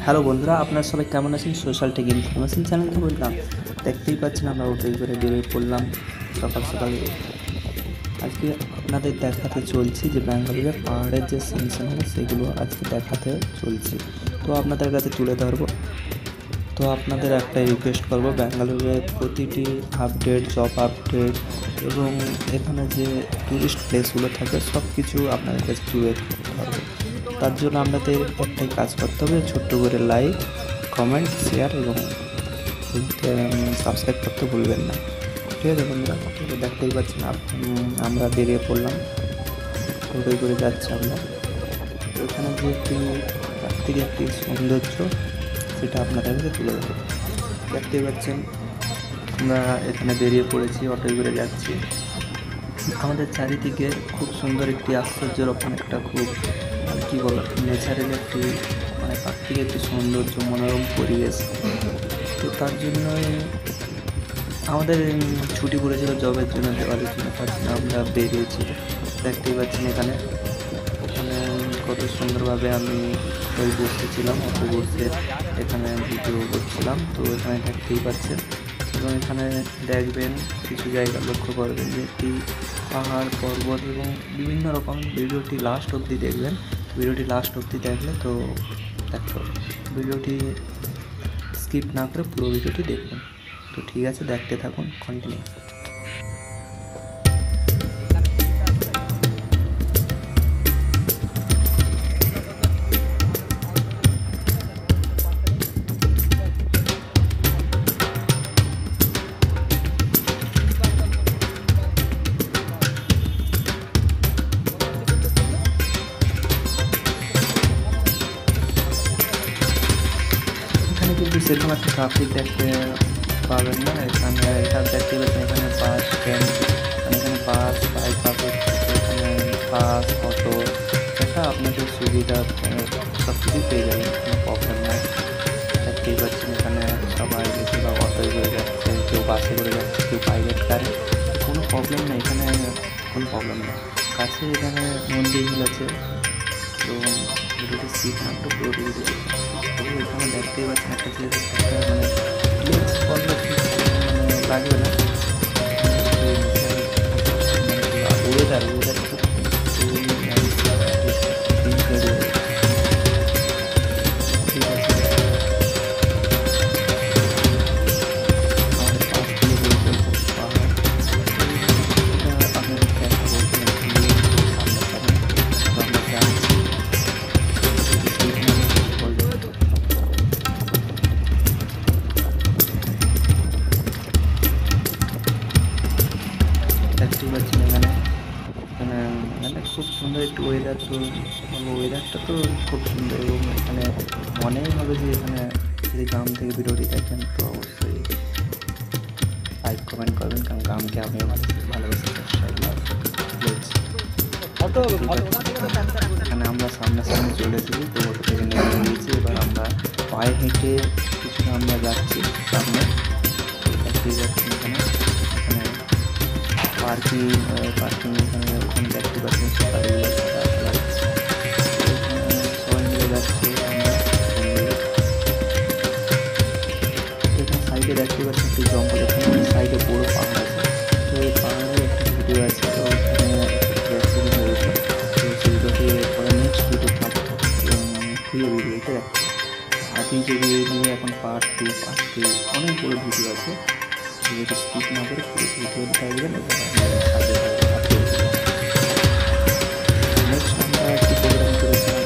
Hello বন্ধুরা, আপনারা সবাই কেমন আছেন? সোশ্যাল টেক ইনফরমেশন চ্যানেলকে বললাম। দেখতেই পাচ্ছেন আমরা ওটাই করে বেরিয়ে পড়লাম সকাল সকাল। আজকে আপনাদের দেখাতে চলছি যে ব্যাঙ্গালোরের পাহাড়ের যে সিনসেন হবে সেগুলো আজকে দেখাতে চলছি, তো আপনাদের কাছে তুলে ধরবো। তো আপনাদের একটাই রিকোয়েস্ট করবো, ব্যাঙ্গালোরের প্রতিটি আপডেট, জব আপডেট এবং এখানে যে ট্যুরিস্ট প্লেসগুলো থাকে সব কিছু আপনাদের কাছে তুলে ধরবো। তার জন্য আপনাদের একটাই কাজ করতে হবে, ছোট্ট করে লাইক, কমেন্ট, শেয়ার এবং সাবস্ক্রাইব করতে ভুলবেন না। ঠিক আছে বন্ধুরা, দেখতেই পাচ্ছেন আমরা বেরিয়ে পড়লাম, টোটোয় করে যাচ্ছি আমরা। তো এখানে যে একটি প্রাকৃতিক একটি সৌন্দর্য সেটা আপনাদের কাছে তুলে ধরবো। দেখতেই পাচ্ছেন আমরা এখানে বেরিয়ে পড়েছি, অটোয় করে যাচ্ছি। আমাদের চারিদিকে খুব সুন্দর একটি আশ্চর্যরকম একটা খুব কী বলো নেচারের একটি প্রাকৃতিক একটি সৌন্দর্য, মনোরম পরিবেশ। তো তার জন্যই আমাদের ছুটি পড়েছিল জবের জন্য, দেওয়ালের জন্য, তার জন্য আমরা বেরিয়েছি। দেখতেই পাচ্ছেন এখানে কত সুন্দরভাবে আমি ওই বসেছিলাম, অটো বসে এখানে ভিডিও করছিলাম। তো এখানে দেখতেই পাচ্ছেন এবং এখানে দেখবেন কিছু জায়গা লক্ষ্য করবেন যে একটি পাহাড়, পর্বত এবং বিভিন্ন রকম। ভিডিওটি লাস্ট অবধি দেখবেন, ভিডিওটি লাস্ট অবধি দেখলে তো দেখতে হবে, ভিডিওটি স্কিপ না করে পুরো ভিডিওটি দেখবেন। তো ঠিক আছে, দেখতে থাকুন, কন্টিনিউ। কিন্তু সেরকম একটা ট্রাফিক দেখতে পাবেন না এখানে। এটা দেখতে পাচ্ছেন এখানে বাস ট্রেন, এখানে বাস, বাইক পাবে, এখানে বাস, অটো, এটা আপনাদের সুবিধা সব কিছুই পেয়ে যাবেন, কোনো প্রবলেম নাই। দেখতেই পাচ্ছেন এখানে সবাই বেশিরভাগ অটোয় করে যাচ্ছে, কেউ বাসে করে যাচ্ছে, কেউ প্রাইভেট কারে, কোনো প্রবলেম নেই এখানে, কোনো প্রবলেম নেই। কাছে এখানে মন্দির হিল আছে। তো ভিডিওটি স্কিপ না করে পুরো ভিডিও তবে এখানে দেখতেই পাচ্ছেন একটা যে লেন্স করলে লাগবে না। ওয়েদার দেখতেই পাচ্ছেন এখানে এখানে মানে খুব সুন্দর একটু ওয়েদার। তো ওয়েদারটা তো খুব সুন্দর এবং এখানে মনেই হবে যে এখানে যদি গ্রাম থেকে ভিডিওটি দেখেন তো অবশ্যই লাইক কমেন্ট করবেন, কারণ গ্রামকে আমিও ভালোবাসি। এখানে আমরা সামনাসামনি চলে এসেছি, তো ওটা থেকে নেমে নিয়েছি। এবার আমরা পায়ে হেঁটে কিছুটা আমরা যাচ্ছি সামনে। দেখতেই যাচ্ছি এখানে পার্কিং এখানে দেখতে পাচ্ছেন সকালবেলা সবাই মিলে যাচ্ছে আমরা। এখানে সাইডে দেখতে পাচ্ছি একটি জঙ্গল, এখানে সাইডে বড় পাহাড় আছে। তো এই পাহাড়ে একটি ভিডিও আছে, তো এখানে হয়েছে। তো সেই ভিডিওটি পরে নেক্সট ভিডিও প্রিয় ভিডিওতে দেখতে আদি যদি নিয়ে এখন পার্ট 2, পার্ট 3 অনেকগুলো ভিডিও আছে। ভিডিওটি স্কিপ না করে পুরো ভিডিও দেখবেন এবং নেক্সট আমরা একটি প্রোগ্রাম করেছিলাম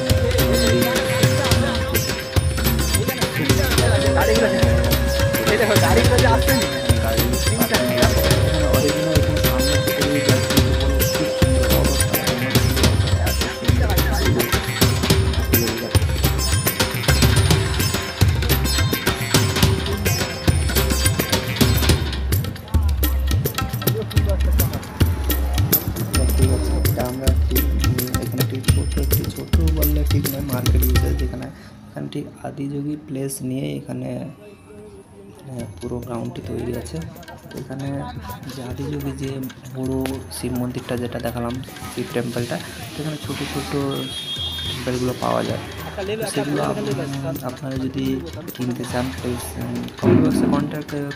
আমরা এখানে ছোটো বললে ঠিক নয়, মার্কেট ইউজার যেখানে ঠিক আদিযোগী প্লেস নিয়ে এখানে পুরো গ্রাউন্ডটি তৈরি আছে। তো এখানে যে আদিযোগী যে বড় শিব মন্দিরটা যেটা দেখালাম, শিব টেম্পলটা, সেখানে ছোটো ছোটো টেম্পলগুলো পাওয়া যায়। সেগুলো আপনারা যদি কিনতে চান প্লিজ কমেন্ট বক্সে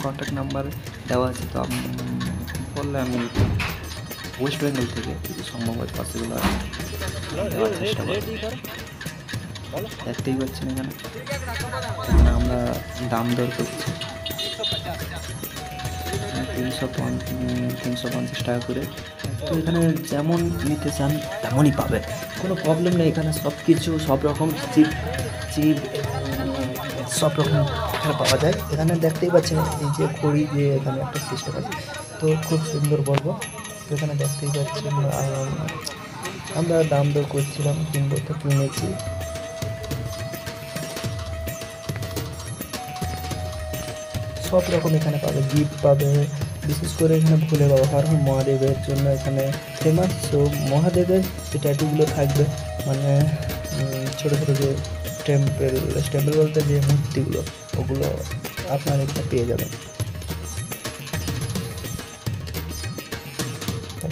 কন্ট্যাক্ট নাম্বার দেওয়া আছে, তো বললে আমি ওয়েস্ট বেঙ্গল থেকে যদি সম্ভব হয় পসিবল হয় দেওয়ার চেষ্টা করব। দেখতেই পাচ্ছেন এখানে আমরা দাম দর করছি 350 টাকা করে। তো এখানে যেমন নিতে চান তেমনই পাবেন, কোনো প্রবলেম নেই। এখানে সব কিছু সব রকম চিপ সব রকম এখানে পাওয়া যায়। এখানে দেখতেই পাচ্ছেন এই যে ঘড়ি যে এখানে একটা সিস্টেম আছে, তো খুব সুন্দর বলবো। তো এখানে দেখতেই পাচ্ছেন আমরা দাম দর করছিলাম, কিনবো তো কিনেছি। সব রকম এখানে পাবে, গিফট পাবে। বিশেষ করে এখানে ভোলে বাবা হর হর মহাদেবের জন্য এখানে ফেমাস। সো মহাদেবের যে ট্যাটুগুলো থাকবে, মানে ছোটো ছোটো যে টেম্পল বলতে যে মূর্তিগুলো, ওগুলো আপনারা এখানে পেয়ে যাবেন।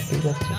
ঠিক আছে।